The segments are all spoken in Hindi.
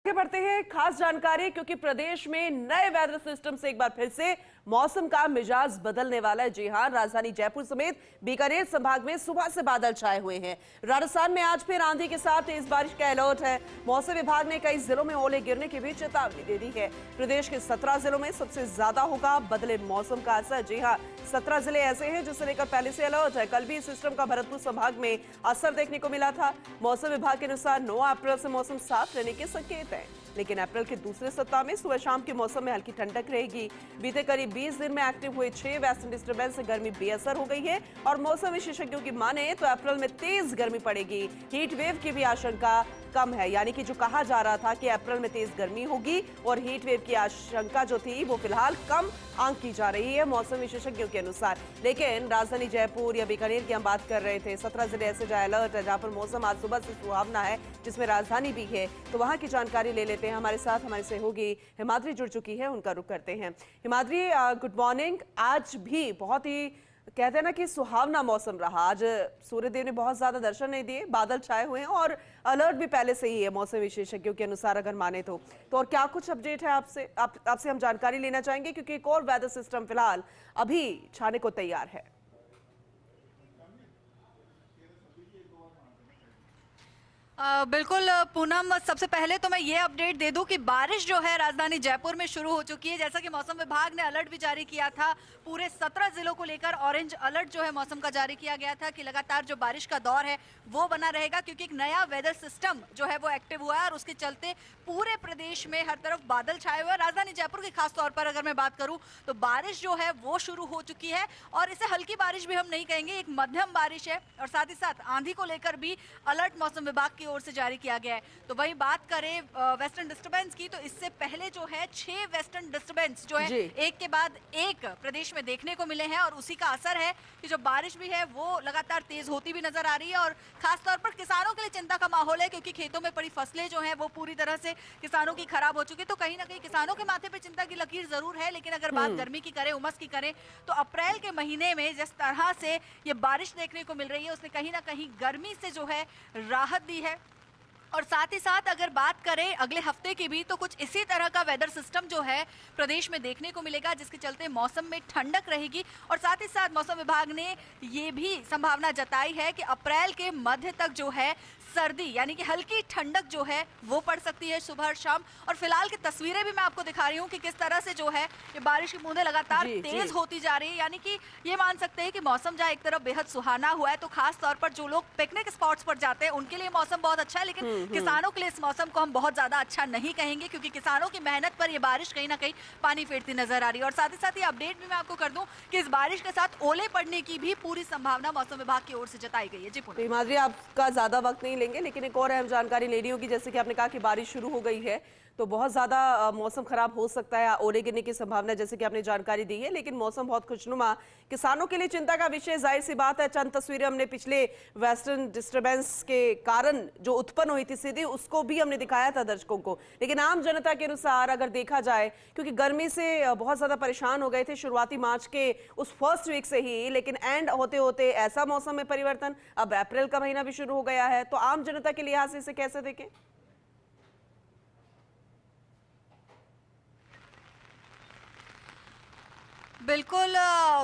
आगे बढ़ते हैं खास जानकारी, क्योंकि प्रदेश में नए वेदर सिस्टम से एक बार फिर से मौसम का मिजाज बदलने वाला है। जी हां, राजधानी जयपुर समेत बीकानेर संभाग में सुबह से बादल छाए हुए हैं। राजस्थान में आज फिर आंधी के साथ तेज बारिश का अलर्ट है। मौसम विभाग ने कई जिलों में ओले गिरने की भी चेतावनी दे दी है। प्रदेश के 17 जिलों में सबसे ज्यादा होगा बदले मौसम का असर। जी हां, 17 जिले ऐसे हैं जिसे लेकर पहले से अलर्ट है। कल भी इस सिस्टम का भरतपुर संभाग में असर देखने को मिला था। मौसम विभाग के अनुसार 9 अप्रैल से मौसम साफ रहने के संकेत है, लेकिन अप्रैल के दूसरे सप्ताह में सुबह शाम के मौसम में हल्की ठंडक रहेगी। बीते करीब 20 दिन में एक्टिव हुए 6 वेस्टर्न डिस्टर्बेंस से गर्मी बेअसर हो गई है और मौसम विशेषज्ञों की माने तो अप्रैल में तेज गर्मी पड़ेगी। हीट वेव की भी आशंका कम है, यानी कि जो कहा जा रहा था कि अप्रैल में तेज गर्मी होगी और हीट वेव की आशंका जो थी वो फिलहाल कम आंक की जा रही है मौसम विशेषज्ञों के अनुसार। लेकिन राजधानी जयपुर या बीकानेर की हम बात कर रहे थे, 17 जिले ऐसे जहां अलर्ट है, जहां पर मौसम आज सुबह से सुहावना है, जिसमें राजधानी भी है। तो वहां की जानकारी ले लेते हैं। हमारे साथ हमारे सहयोगी हिमाद्री जुड़ चुकी है, उनका रुख करते हैं। Himadri, good morning. आज भी बहुत ही कहते हैं ना कि सुहावना मौसम रहा। आज सूर्यदेव ने बहुत ज्यादा दर्शन नहीं दिए, बादल छाए हुए हैं और अलर्ट भी पहले से ही है मौसम विशेषज्ञों के अनुसार अगर माने तो और क्या कुछ अपडेट है आपसे हम जानकारी लेना चाहेंगे, क्योंकि एक और वेदर सिस्टम फिलहाल अभी छाने को तैयार है। बिल्कुल पूनम, सबसे पहले तो मैं ये अपडेट दे दूं कि बारिश जो है राजधानी जयपुर में शुरू हो चुकी है। जैसा कि मौसम विभाग ने अलर्ट भी जारी किया था, पूरे 17 जिलों को लेकर ऑरेंज अलर्ट जो है मौसम का जारी किया गया था कि लगातार जो बारिश का दौर है वो बना रहेगा, क्योंकि एक नया वेदर सिस्टम जो है वो एक्टिव हुआ है और उसके चलते पूरे प्रदेश में हर तरफ बादल छाए हुए हैं। राजधानी जयपुर की खास तौर पर अगर मैं बात करूं तो बारिश जो है वो शुरू हो चुकी है और इसे हल्की बारिश भी हम नहीं कहेंगे, एक मध्यम बारिश है और साथ ही साथ आंधी को लेकर भी अलर्ट मौसम विभाग की ओर से जारी किया गया है। तो वहीं बात करें वेस्टर्न डिस्टर्बेंस की, तो इससे पहले जो है 6 वेस्टर्न डिस्टर्बेंस जो है एक के बाद एक प्रदेश में देखने को मिले हैं और उसी का असर है कि जो बारिश भी है वो लगातार तेज होती भी नजर आ रही है और खासतौर पर किसानों के लिए चिंता का माहौल है, क्योंकि खेतों में पड़ी फसलें जो हैं वो पूरी तरह से किसानों की खराब हो चुकी है। तो कहीं ना कहीं किसानों के माथे पे चिंता की लकीर जरूर है। लेकिन अगर बात गर्मी की करें, उमस की करें, तो अप्रैल के महीने में जिस तरह से ये बारिश देखने को मिल रही है उसने कहीं ना कहीं गर्मी से जो है राहत दी है। और साथ ही साथ अगर बात करें अगले हफ्ते की भी, तो कुछ इसी तरह का वेदर सिस्टम जो है प्रदेश में देखने को मिलेगा, जिसके चलते मौसम में ठंडक रहेगी। और साथ ही साथ मौसम विभाग ने ये भी संभावना जताई है कि अप्रैल के मध्य तक जो है सर्दी यानी कि हल्की ठंडक जो है वो पड़ सकती है सुबह और शाम। और फिलहाल की तस्वीरें भी मैं आपको दिखा रही हूँ कि किस तरह से जो है ये बारिश की बूंदें लगातार तेज होती जा रही है। यानी कि ये मान सकते हैं कि मौसम जहाँ एक तरफ बेहद सुहाना हुआ है, तो खास तौर पर जो लोग पिकनिक स्पॉट्स पर जाते हैं उनके लिए मौसम बहुत अच्छा है, लेकिन किसानों के लिए इस मौसम को हम बहुत ज्यादा अच्छा नहीं कहेंगे, क्योंकि किसानों की मेहनत पर यह बारिश कहीं ना कहीं पानी फेरती नजर आ रही है। और साथ ही साथ ये अपडेट भी मैं आपको कर दूं कि इस बारिश के साथ ओले पड़ने की भी पूरी संभावना मौसम विभाग की ओर से जताई गई है। जी तो हिमाद्री, आपका ज्यादा वक्त नहीं लेंगे, लेकिन एक और अहम जानकारी लेनी होगी। जैसे कि आपने कहा कि बारिश शुरू हो गई है तो बहुत ज्यादा मौसम खराब हो सकता है, ओले गिरने की संभावना जैसे कि आपने जानकारी दी है, लेकिन मौसम बहुत खुशनुमा, किसानों के लिए चिंता का विषय जाहिर सी बात है। चंद तस्वीरें हमने पिछले वेस्टर्न डिस्टर्बेंस के कारण जो उत्पन्न हुई थी सीधी, उसको भी हमने दिखाया था दर्शकों को। लेकिन आम जनता के अनुसार अगर देखा जाए, क्योंकि गर्मी से बहुत ज्यादा परेशान हो गए थे शुरुआती मार्च के उस फर्स्ट वीक से ही, लेकिन एंड होते होते ऐसा मौसम में परिवर्तन, अब अप्रैल का महीना भी शुरू हो गया है, तो आम जनता के लिहाज से इसे कैसे देखें? बिल्कुल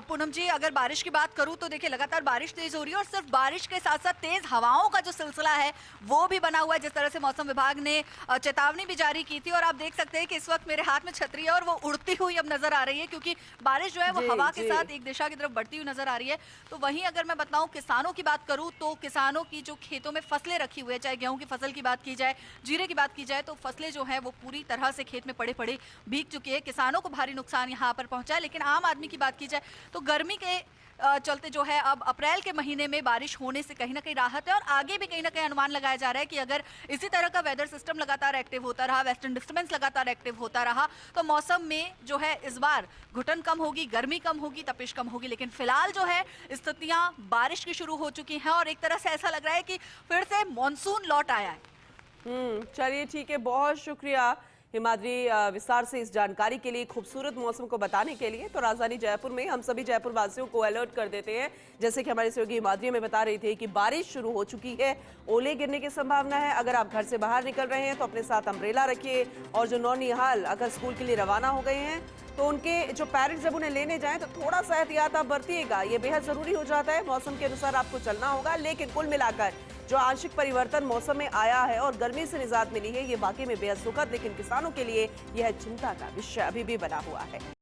पूनम जी, अगर बारिश की बात करूं तो देखिए लगातार बारिश तेज हो रही है और सिर्फ बारिश के साथ साथ तेज हवाओं का जो सिलसिला है वो भी बना हुआ है। जिस तरह से मौसम विभाग ने चेतावनी भी जारी की थी और आप देख सकते हैं कि इस वक्त मेरे हाथ में छतरी है और वो उड़ती हुई अब नजर आ रही है, क्योंकि बारिश जो है वो हवा के साथ एक दिशा की तरफ बढ़ती हुई नजर आ रही है। तो वहीं अगर मैं बताऊं किसानों की बात करूं तो किसानों की जो खेतों में फसलें रखी हुई है, चाहे गेहूं की फसल की बात की जाए, जीरे की बात की जाए, तो फसलें जो है वो पूरी तरह से खेत में पड़े पड़े भीग चुकी है। किसानों को भारी नुकसान यहाँ पर पहुंचा है। लेकिन आम आदमी की बात की जाए तो गर्मी के चलते जो है अब अप्रैल के महीने में बारिश होने से कहीं ना कहीं राहत है और आगे भी कहीं ना कहीं अनुमान लगाया जा रहा है कि अगर इसी तरह का वेदर सिस्टम लगातार एक्टिव होता रहा, वेस्टर्न डिस्टर्बेंस लगातार एक्टिव होता रहा, तो मौसम में जो है इस बार घुटन कम होगी, गर्मी कम होगी, तपिश कम होगी। लेकिन फिलहाल जो है स्थितियां बारिश की शुरू हो चुकी हैं और एक तरह से ऐसा लग रहा है कि फिर से मानसून लौट आया है। चलिए ठीक है, बहुत शुक्रिया हिमाद्री, विस्तार से इस जानकारी के लिए, खूबसूरत मौसम को बताने के लिए। तो राजधानी जयपुर में हम सभी जयपुर वासियों को अलर्ट कर देते हैं, जैसे कि हमारी सहयोगी हिमाद्री में बता रही थी कि बारिश शुरू हो चुकी है, ओले गिरने की संभावना है। अगर आप घर से बाहर निकल रहे हैं तो अपने साथ अम्ब्रेला रखिए, और जो नौनिहाल अगर स्कूल के लिए रवाना हो गए हैं तो उनके जो पेरेंट्स जब उन्हें लेने जाएं तो थोड़ा सा एहतियात आप बरतिएगा, ये बेहद जरूरी हो जाता है। मौसम के अनुसार आपको चलना होगा, लेकिन कुल मिलाकर जो आंशिक परिवर्तन मौसम में आया है और गर्मी से निजात मिली है, ये वाकई में बेहद सुखद, लेकिन किसानों के लिए यह चिंता का विषय अभी भी बना हुआ है।